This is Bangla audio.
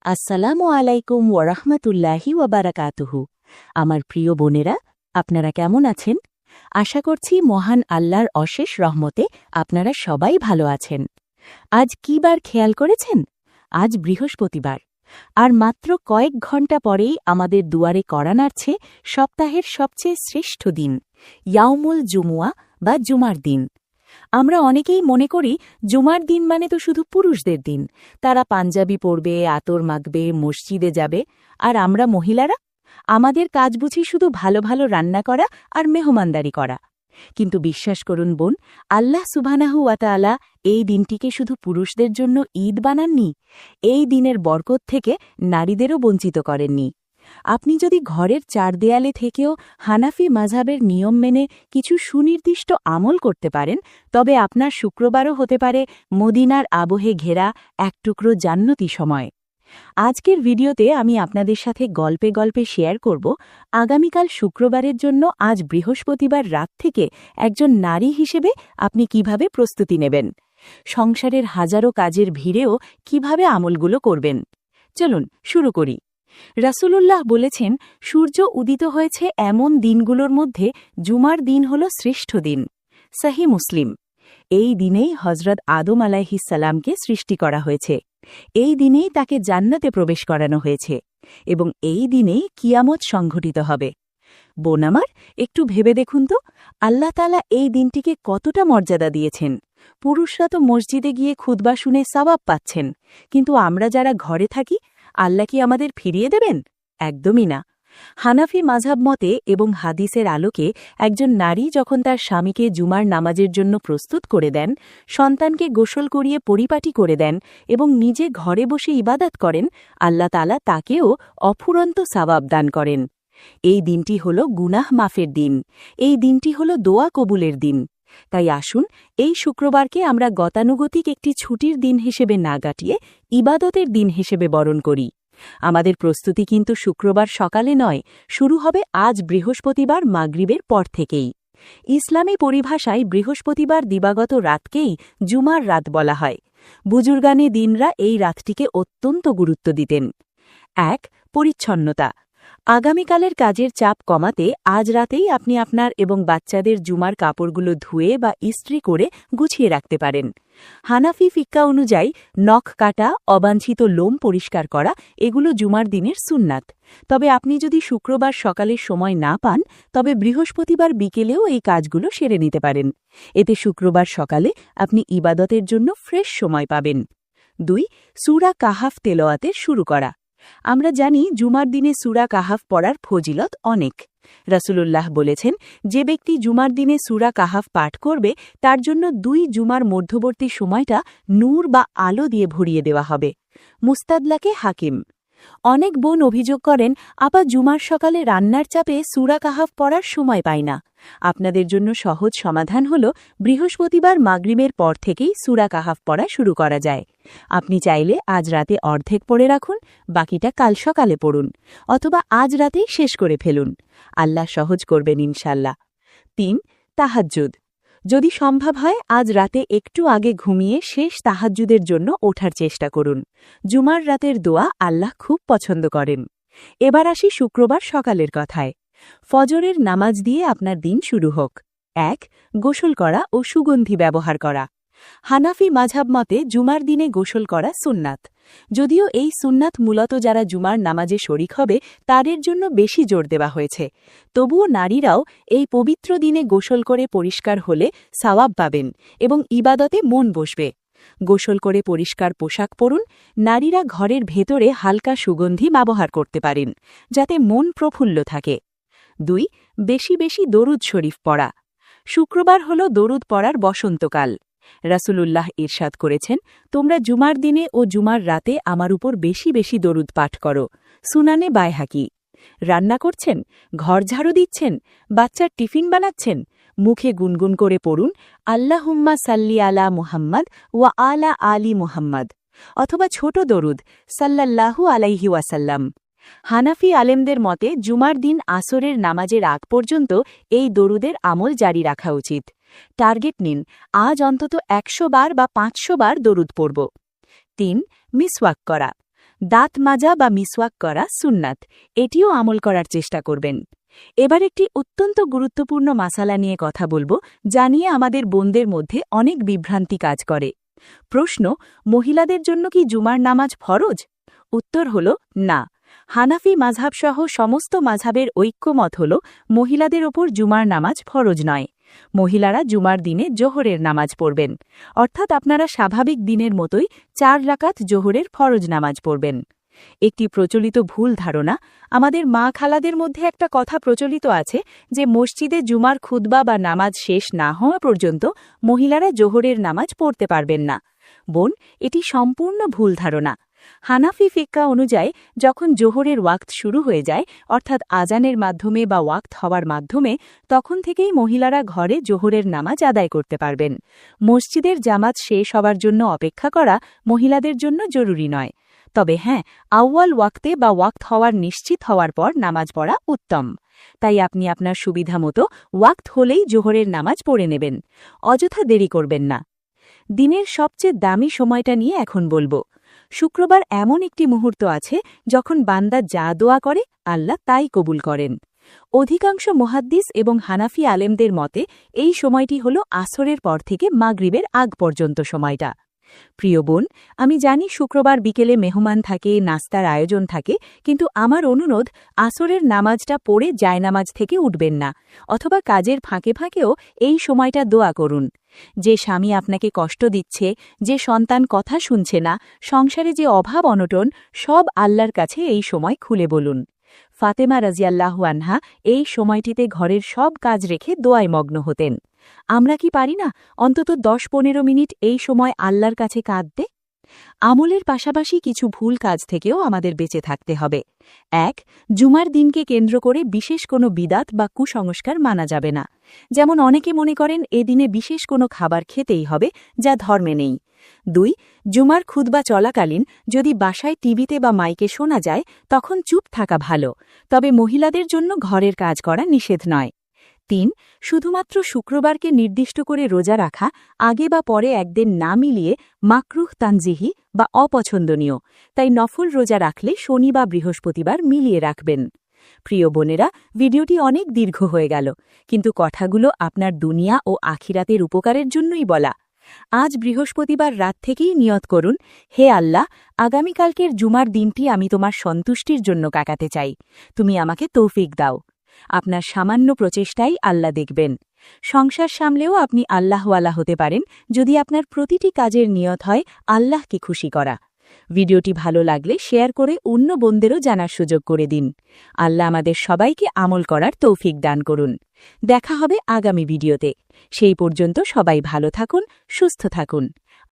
আসসালামু আলাইকুম ওয়ারাহমাতুল্লাহি ওয়াবারাকাতুহু। আমার প্রিয় বোনেরা, আপনারা কেমন আছেন? আশা করছি মহান আল্লাহর অশেষ রহমতে আপনারা সবাই ভালো আছেন। আজ কি বার খেয়াল করেছেন? আজ বৃহস্পতিবার। আর মাত্র কয়েক ঘণ্টা পরেই আমাদের দুয়ারে কড়া নাড়ছে সপ্তাহের সবচেয়ে শ্রেষ্ঠ দিন, ইয়াউমুল জুমুয়া বা জুমার দিন। আমরা অনেকেই মনে করি জুমার দিন মানে তো শুধু পুরুষদের দিন, তারা পাঞ্জাবি পরবে, আতর মাখবে, মসজিদে যাবে। আর আমরা মহিলারা, আমাদের কাজ বুঝি শুধু ভালো ভালো রান্না করা আর মেহমানদারি করা। কিন্তু বিশ্বাস করুন বোন, আল্লাহ সুবহানাহু ওয়া তাআলা এই দিনটিকে শুধু পুরুষদের জন্য ঈদ বানাননি, এই দিনের বরকত থেকে নারীদেরও বঞ্চিত করেননি। আপনি যদি ঘরের চার দেয়ালে থেকেও হানাফি মাযহাবের নিয়ম মেনে কিছু সুনির্দিষ্ট আমল করতে পারেন, তবে আপনার শুক্রবারও হতে পারে মদিনার আবহে ঘেরা এক টুকরো জান্নতি সময়। আজকের ভিডিওতে আমি আপনাদের সাথে গল্পে গল্পে শেয়ার করব আগামীকাল শুক্রবারের জন্য আজ বৃহস্পতিবার রাত থেকে একজন নারী হিসেবে আপনি কিভাবে প্রস্তুতি নেবেন, সংসারের হাজারো কাজের ভিড়েও কিভাবে আমলগুলো করবেন। চলুন শুরু করি। রাসূলুল্লাহ বলেছেন, সূর্য উদিত হয়েছে এমন দিনগুলোর মধ্যে জুমার দিন হল শ্রেষ্ঠ দিন। সহিহ মুসলিম। এই দিনেই হযরত আদম আলাইহিস সালামকে সৃষ্টি করা হয়েছে, এই দিনেই তাকে জান্নাতে প্রবেশ করানো হয়েছে এবং এই দিনেই কিয়ামত সংঘটিত হবে। বোন আমার, একটু ভেবে দেখুন তো, আল্লাহ তাআলা এই দিনটিকে কতটা মর্যাদা দিয়েছেন। পুরুষরা তো মসজিদে গিয়ে খুতবা শুনে সওয়াব পাচ্ছেন, কিন্তু আমরা যারা ঘরে থাকি, আল্লাহ কি আমাদের ফিরিয়ে দেবেন? একদমই না। হানাফি মাযহাব মতে এবং হাদিসের আলোকে একজন নারী যখন তার স্বামীকে জুমার নামাজের জন্য প্রস্তুত করে দেন, সন্তানকে গোসল করিয়ে পরিপাটি করে দেন এবং নিজে ঘরে বসে ইবাদত করেন, আল্লাহ তাআলা তাকেও অফুরন্ত সওয়াব দান করেন। এই দিনটি হল গুনাহ মাফের দিন, এই দিনটি হল দোয়া কবুলের দিন। তাই আসুন এই শুক্রবারকে আমরা গতানুগতিক একটি ছুটির দিন হিসেবে না কাটিয়ে ইবাদতের দিন হিসেবে বরণ করি। আমাদের প্রস্তুতি কিন্তু শুক্রবার সকালে নয়, শুরু হবে আজ বৃহস্পতিবার মাগরিবের পর থেকেই। ইসলামী পরিভাষায় বৃহস্পতিবার দিবাগত রাতকেই জুমার রাত বলা হয়। বুজুর্গানে দিনরা এই রাতটিকে অত্যন্ত গুরুত্ব দিতেন। ১. পরিচ্ছন্নতা। আগামীকালের কাজের চাপ কমাতে আজ রাতেই আপনি আপনার এবং বাচ্চাদের জুমার কাপড়গুলো ধুয়ে বা ইস্ত্রি করে গুছিয়ে রাখতে পারেন। হানাফি ফিক্কা অনুযায়ী নখ কাটা, অবাঞ্ছিত লোম পরিষ্কার করা এগুলো জুমার দিনের সুন্নাত। তবে আপনি যদি শুক্রবার সকালে সময় না পান, তবে বৃহস্পতিবার বিকেলেও এই কাজগুলো সেরে নিতে পারেন। এতে শুক্রবার সকালে আপনি ইবাদতের জন্য ফ্রেশ সময় পাবেন। ২. সূরা কাহাফ তেলাওয়াতের শুরু করা। আমরা জানি জুমার দিনে সূরা কাহাফ পড়ার ফজিলত অনেক। রাসূলুল্লাহ বলেছেন, যে ব্যক্তি জুমার দিনে সূরা কাহাফ পাঠ করবে তার জন্য ২ জুমার মধ্যবর্তী সময়টা নূর বা আলো দিয়ে ভরিয়ে দেওয়া হবে। মুস্তাদলাকে হাকিম। অনেক বোন অভিযোগ করেন, আপা জুমার সকালে রান্নার চাপে সূরা কাহাফ পড়ার সময় পাই না। আপনাদের জন্য সহজ সমাধান হল বৃহস্পতিবার মাগরিবের পর থেকেই সূরা কাহাফ পড়া শুরু করা যায়। আপনি চাইলে আজ রাতে অর্ধেক পড়ে রাখুন, বাকিটা কাল সকালে পড়ুন, অথবা আজ রাতেই শেষ করে ফেলুন। আল্লাহ সহজ করবেন ইনশাল্লাহ। ৩. তাহাজ্জুদ। যদি সম্ভব হয় আজ রাতে একটু আগে ঘুমিয়ে শেষ তাহাজ্জুদের জন্য ওঠার চেষ্টা করুন। জুমার রাতের দোয়া আল্লাহ খুব পছন্দ করেন। এবার আসি শুক্রবার সকালের কথায়। ফজরের নামাজ দিয়ে আপনার দিন শুরু হোক। ১. গোসল করা ও সুগন্ধি ব্যবহার করা। হানাফি মাযহাব মতে জুমার দিনে গোসল করা সুন্নাত। যদিও এই সুন্নাত মূলত যারা জুমার নামাজে শরিক হবে তাদের জন্য বেশি জোর দেওয়া হয়েছে, তবুও নারীরাও এই পবিত্র দিনে গোসল করে পরিষ্কার হলে সওয়াব পাবেন এবং ইবাদতে মন বসবে। গোসল করে পরিষ্কার পোশাক পরুন। নারীরা ঘরের ভেতরে হালকা সুগন্ধি ব্যবহার করতে পারেন, যাতে মন প্রফুল্ল থাকে। ২. বেশি বেশি দরুদ শরীফ পড়া। শুক্রবার হল দরুদ পড়ার বসন্তকাল। রাসূলুল্লাহ ইরশাদ করেছেন, তোমরা জুমার দিনে ও জুমার রাতে আমার উপর বেশি বেশি দরুদ পাঠ করো। সুনানে বাইহাকি। রান্না করছেন, ঘর ঝাড়ু দিচ্ছেন, বাচ্চার টিফিন বানাচ্ছেন, মুখে গুনগুন করে পড়ুন, আল্লাহুম্মা সাল্লি আলা মুহাম্মাদ ওয়া আলা আলি মুহাম্মাদ, অথবা ছোট দরুদ, সাল্লাল্লাহু আলাইহি ওয়াসাল্লাম। হানাফি আলেমদের মতে জুমার দিন আসরের নামাজের আগ পর্যন্ত এই দরুদের আমল জারি রাখা উচিত। টার্গেট নিন, আজ অন্তত ১০০ বার বা ৫০০ বার দরুদ পড়ব। ৩. মিসওয়াক করা। দাঁত মাজা বা মিসওয়াক করা সুন্নাত, এটিও আমল করার চেষ্টা করবেন। এবার একটি অত্যন্ত গুরুত্বপূর্ণ মাসালা নিয়ে কথা বলবো, যা নিয়ে আমাদের বোনদের মধ্যে অনেক বিভ্রান্তি কাজ করে। প্রশ্ন: মহিলাদের জন্য কি জুমার নামাজ ফরজ? উত্তর হল না। হানাফি মাযহাবসহ সমস্ত মাযহাবের ঐক্যমত হল মহিলাদের ওপর জুমার নামাজ ফরজ নয়। মহিলারা জুমার দিনে জোহরের নামাজ পড়বেন, অর্থাৎ আপনারা স্বাভাবিক দিনের মতোই 4 রাকাত জোহরের ফরজ নামাজ পড়বেন। একটি প্রচলিত ভুল ধারণা, আমাদের মা খালাদের মধ্যে একটা কথা প্রচলিত আছে যে মসজিদে জুমার খুতবা বা নামাজ শেষ না হওয়া পর্যন্ত মহিলারা জোহরের নামাজ পড়তে পারবেন না। বোন, এটি সম্পূর্ণ ভুল ধারণা। হানাফি ফিকহা অনুযায়ী যখন জোহরের ওয়াক্ত শুরু হয়ে যায়, অর্থাৎ আজানের মাধ্যমে বা ওয়াক্ত হওয়ার মাধ্যমে, তখন থেকেই মহিলারা ঘরে জোহরের নামাজ আদায় করতে পারবেন। মসজিদের জামাত শেষ হওয়ার জন্য অপেক্ষা করা মহিলাদের জন্য জরুরি নয়। তবে হ্যাঁ, আউয়াল ওয়াক্তে বা ওয়াক্ত হওয়ার নিশ্চিত হওয়ার পর নামাজ পড়া উত্তম। তাই আপনি আপনার সুবিধা মতো ওয়াক্ত হলেই জোহরের নামাজ পড়ে নেবেন, অযথা দেরি করবেন না। দিনের সবচেয়ে দামি সময়টা নিয়ে এখন বলবো। শুক্রবার এমন একটি মুহূর্ত আছে যখন বান্দা যা দোয়া করে আল্লাহ তাই কবুল করেন। অধিকাংশ মুহাদ্দিস এবং হানাফি আলেমদের মতে এই সময়টি হল আসরের পর থেকে মাগরিবের আগ পর্যন্ত সময়টা। প্রিয় বোন, আমি জানি শুক্রবার বিকেলে মেহমান থাকে, নাস্তার আয়োজন থাকে, কিন্তু আমার অনুরোধ, আসরের নামাজটা পড়ে জায়নামাজ থেকে উঠবেন না, অথবা কাজের ফাঁকে ফাঁকেও এই সময়টা দোয়া করুন। যে স্বামী আপনাকে কষ্ট দিচ্ছে, যে সন্তান কথা শুনছে না, সংসারে যে অভাব অনটন, সব আল্লাহর কাছে এই সময় খুলে বলুন। ফাতেমা রাজিয়াল্লাহু আনহা এই সময়টিতে ঘরের সব কাজ রেখে দোয়ায় মগ্ন হতেন। আমরা কি পারি না অন্তত 10-15 মিনিট এই সময় আল্লাহর কাছে কাঁদতে? আমলের পাশাপাশি কিছু ভুল কাজ থেকেও আমাদের বেঁচে থাকতে হবে। 1. জুমার দিনকে কেন্দ্র করে বিশেষ কোনো বিদাত বা কুসংস্কার মানা যাবে না। যেমন অনেকে মনে করেন এদিনে বিশেষ কোনো খাবার খেতেই হবে, যা ধর্মে নেই। 2. জুমার খুতবা চলাকালীন যদি বাসায় টিভিতে বা মাইকে শোনা যায়, তখন চুপ থাকা ভালো, তবে মহিলাদের জন্য ঘরের কাজ করা নিষেধ নয়। 3. শুধুমাত্র শুক্রবারকে নির্দিষ্ট করে রোজা রাখা, আগে বা পরে একদিন না মিলিয়ে মাকরুহ তানজিহি বা অপছন্দনীয়, তাই নফল রোজা রাখলে শনি বা বৃহস্পতিবার মিলিয়ে রাখবেন। প্রিয় বোনেরা, ভিডিওটি অনেক দীর্ঘ হয়ে গেল, কিন্তু কথাগুলো আপনার দুনিয়া ও আখিরাতের উপকারের জন্যই বলা। আজ বৃহস্পতিবার রাত থেকেই নিয়ত করুন, হে আল্লাহ, আগামীকালকের জুমার দিনটি আমি তোমার সন্তুষ্টির জন্য কাটাতে চাই, তুমি আমাকে তৌফিক দাও। আপনার সামান্য প্রচেষ্টাই আল্লাহ দেখবেন। সংসার সামলেও আপনি আল্লাহওয়ালা হতে পারেন যদি আপনার প্রতিটি কাজের নিয়ত হয় আল্লাহকে খুশি করা। ভিডিওটি ভালো লাগলে শেয়ার করে অন্য বোনদেরও জানার সুযোগ করে দিন। আল্লাহ আমাদের সবাইকে আমল করার তৌফিক দান করুন। দেখা হবে আগামী ভিডিওতে। সেই পর্যন্ত সবাই ভালো থাকুন, সুস্থ থাকুন।